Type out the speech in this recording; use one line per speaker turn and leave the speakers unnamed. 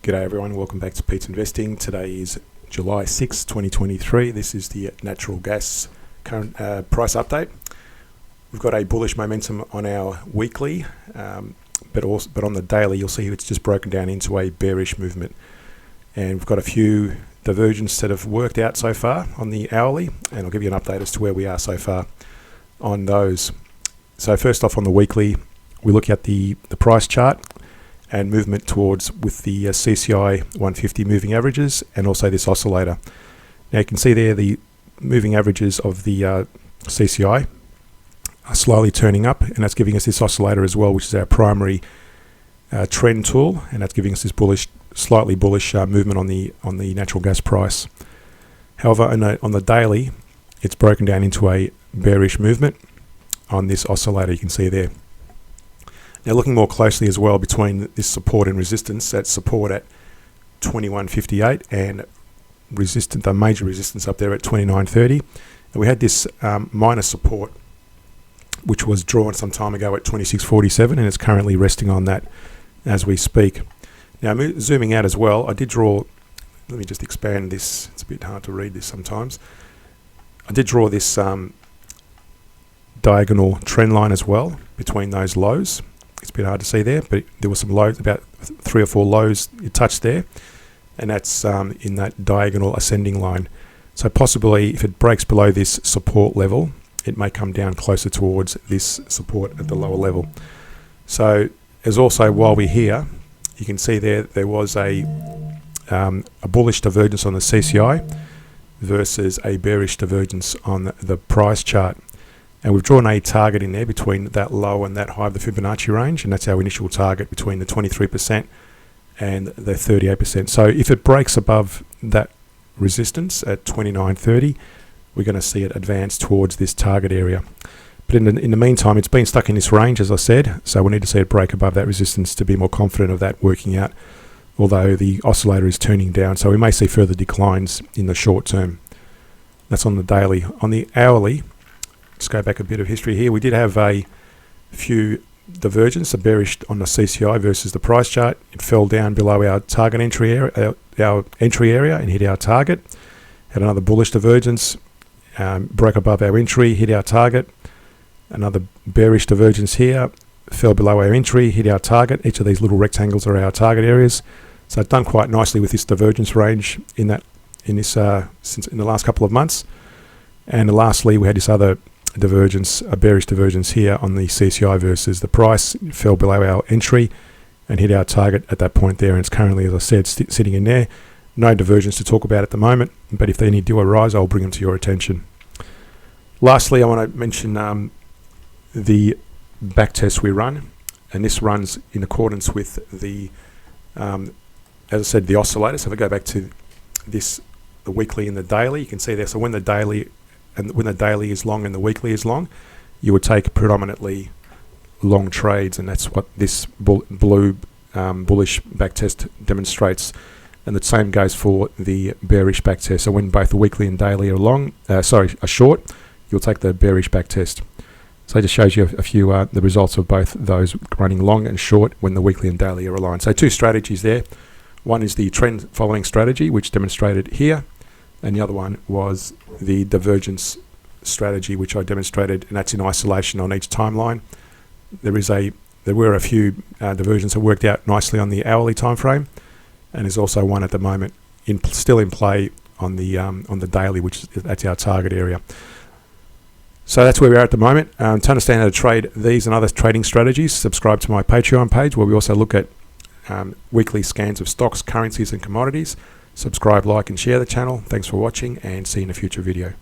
G'day everyone, welcome back to Pete's Investing. Today is July 6, 2023. This is the natural gas current price update. We've got a bullish momentum on our weekly, but on the daily you'll see it's just broken down into a bearish movement. And we've got a few divergences that have worked out so far on the hourly, and I'll give you an update as to where we are so far on those. So first off, on the weekly, we look at the price chart and movement towards with the CCI 150 moving averages and also this oscillator. Now you can see there the moving averages of the CCI are slowly turning up, and that's giving us this oscillator as well, which is our primary trend tool, and that's giving us this slightly bullish movement on the natural gas price. However, on the daily, it's broken down into a bearish movement on this oscillator. You can see there. Now looking more closely as well between this support and resistance, that's support at 21.58 and the major resistance up there at 29.30. And we had this minor support which was drawn some time ago at 26.47, and it's currently resting on that as we speak. Now zooming out as well, I did draw, let me just expand this, it's a bit hard to read this sometimes. I did draw this diagonal trend line as well between those lows. It's a bit hard to see there, but there were some lows, about 3 or 4 lows it touched there, and that's in that diagonal ascending line. So possibly if it breaks below this support level, it may come down closer towards this support at the lower level. So as also, while we're here, you can see there was a bullish divergence on the CCI versus a bearish divergence on the price chart. And we've drawn a target in there between that low and that high of the Fibonacci range, and that's our initial target between the 23% and the 38%. So if it breaks above that resistance at 29.30, we're going to see it advance towards this target area. But in the meantime, it's been stuck in this range, as I said, so we need to see it break above that resistance to be more confident of that working out, although the oscillator is turning down, so we may see further declines in the short term. That's on the daily. On the hourly, let's go back a bit of history here. We did have a few divergence, a bearish on the CCI versus the price chart. It fell down below our target entry area, and hit our target. Had another bullish divergence, broke above our entry, hit our target. Another bearish divergence here, fell below our entry, hit our target. Each of these little rectangles are our target areas. So it's done quite nicely with this divergence range since in the last couple of months. And lastly, we had this other divergence, a bearish divergence here on the CCI versus the price. It fell below our entry and hit our target at that point there, and it's currently, as I said, sitting in there. No divergence to talk about at the moment, but if any do arise, I'll bring them to your attention. Lastly, I want to mention the back test we run, and this runs in accordance with the as I said, the oscillator. So if I go back to this, the weekly and the daily, you can see there, so when the daily is long and the weekly is long, you would take predominantly long trades, and that's what this blue bullish backtest demonstrates. And the same goes for the bearish backtest. So when both the weekly and daily are short, you'll take the bearish backtest. So it just shows you a few the results of both those running long and short when the weekly and daily are aligned. So two strategies there. One is the trend following strategy, which demonstrated here, and the other one was the divergence strategy, which I demonstrated, and that's in isolation on each timeline. There were a few divergences that worked out nicely on the hourly time frame, and there's also one at the moment still in play on the daily, that's our target area. So that's where we are at the moment. To understand how to trade these and other trading strategies, subscribe to my Patreon page, where we also look at weekly scans of stocks, currencies and commodities. Subscribe, like and share the channel. Thanks for watching, and see you in a future video.